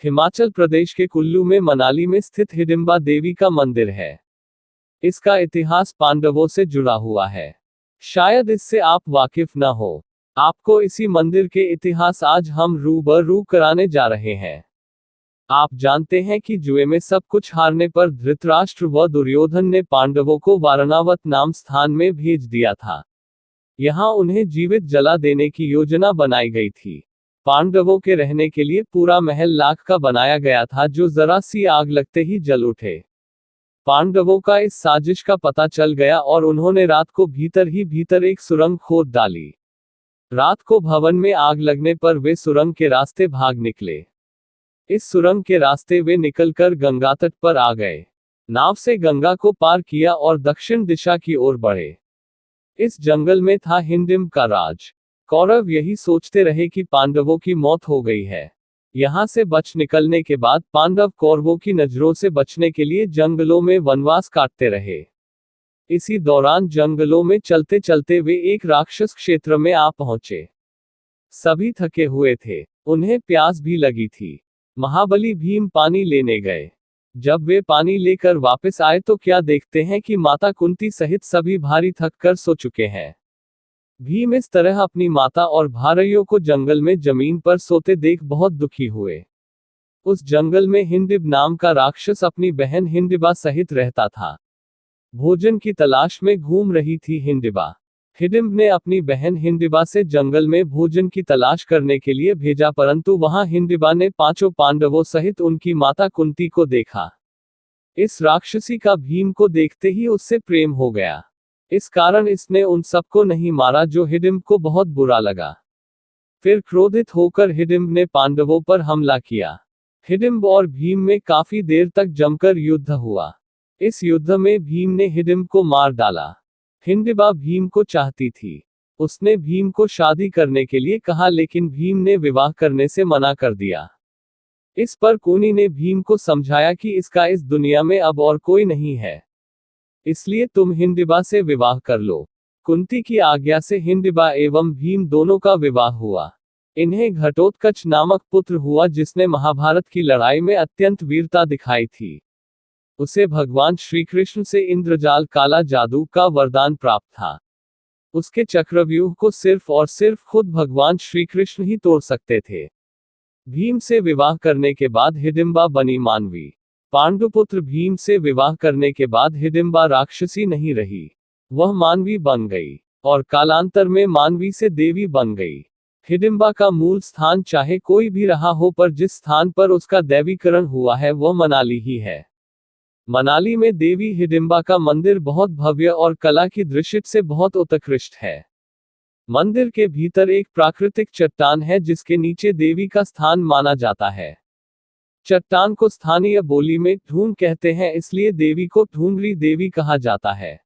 हिमाचल प्रदेश के कुल्लू में मनाली में स्थित हिडिंबा देवी का मंदिर है। इसका इतिहास पांडवों से जुड़ा हुआ है। शायद इससे आप वाकिफ न हो। आपको इसी मंदिर के इतिहास आज हम रूबरू कराने जा रहे हैं। आप जानते हैं कि जुए में सब कुछ हारने पर धृतराष्ट्र व दुर्योधन ने पांडवों को वारणावत नाम स्थान में भेज दिया था। यहाँ उन्हें जीवित जला देने की योजना बनाई गई थी। पांडवों के रहने के लिए पूरा महल लाख का बनाया गया था, जो जरा सी आग लगते ही जल उठे। पांडवों का इस साजिश का पता चल गया और उन्होंने रात को भीतर एक सुरंग खोद डाली। रात को भवन में आग लगने पर वे सुरंग के रास्ते भाग निकले। इस सुरंग के रास्ते वे निकलकर गंगा तट पर आ गए। नाव से गंगा को पार किया और दक्षिण दिशा की ओर बढ़े। इस जंगल में था हिंडिंब का राज। कौरव यही सोचते रहे कि पांडवों की मौत हो गई है। यहाँ से बच निकलने के बाद पांडव कौरवों की नजरों से बचने के लिए जंगलों में वनवास काटते रहे। इसी दौरान जंगलों में चलते चलते वे एक राक्षस क्षेत्र में आ पहुंचे। सभी थके हुए थे, उन्हें प्यास भी लगी थी। महाबली भीम पानी लेने गए। जब वे पानी लेकर वापस आए तो क्या देखते हैं कि माता कुंती सहित सभी भारी थक कर सो चुके हैं। भीम इस तरह अपनी माता और भाइयों को जंगल में जमीन पर सोते देख बहुत दुखी हुए। उस जंगल में हिंडिब नाम का राक्षस अपनी बहन हिंडिबा सहित रहता था। भोजन की तलाश में घूम रही थी हिंडिबा। हिडिंब ने अपनी बहन हिंडिबा से जंगल में भोजन की तलाश करने के लिए भेजा, परंतु वहां हिंडिबा ने पांचों पांडवों सहित उनकी माता कुंती को देखा। इस राक्षसी का भीम को देखते ही उससे प्रेम हो गया। इस कारण इसने उन सबको नहीं मारा, जो हिडिंब को बहुत बुरा लगा। फिर क्रोधित होकर हिडिंब ने पांडवों पर हमला किया। हिडिंब और भीम में काफी देर तक जमकर युद्ध हुआ। इस युद्ध में भीम ने हिडिंब को मार डाला। हिंडिबा भीम को चाहती थी। उसने भीम को शादी करने के लिए कहा, लेकिन भीम ने विवाह करने से मना कर दिया। इस पर कुनी ने भीम को समझाया कि इसका इस दुनिया में अब और कोई नहीं है, इसलिए तुम हिंडिबा से विवाह कर लो। कुंती की आज्ञा से हिंडिबा एवं भीम दोनों का विवाह हुआ। इन्हें घटोत्कच नामक पुत्र हुआ, जिसने महाभारत की लड़ाई में अत्यंत वीरता दिखाई थी। उसे भगवान श्री कृष्ण से इंद्रजाल काला जादू का वरदान प्राप्त था। उसके चक्रव्यूह को सिर्फ और सिर्फ खुद भगवान श्री कृष्ण ही तोड़ सकते थे। भीम से विवाह करने के बाद हिडिंबा बनी मानवी। पांडुपुत्र भीम से विवाह करने के बाद हिडिंबा राक्षसी नहीं रही, वह मानवी बन गई और कालांतर में मानवी से देवी बन गई। हिडिंबा का मूल स्थान चाहे कोई भी रहा हो, पर जिस स्थान पर उसका दैवीकरण हुआ है वह मनाली ही है। मनाली में देवी हिडिंबा का मंदिर बहुत भव्य और कला की दृष्टि से बहुत उत्कृष्ट है। मंदिर के भीतर एक प्राकृतिक चट्टान है, जिसके नीचे देवी का स्थान माना जाता है। चट्टान को स्थानीय बोली में ढूंग कहते हैं, इसलिए देवी को ढूंगरी देवी कहा जाता है।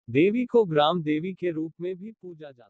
देवी को ग्राम देवी के रूप में भी पूजा जाता है।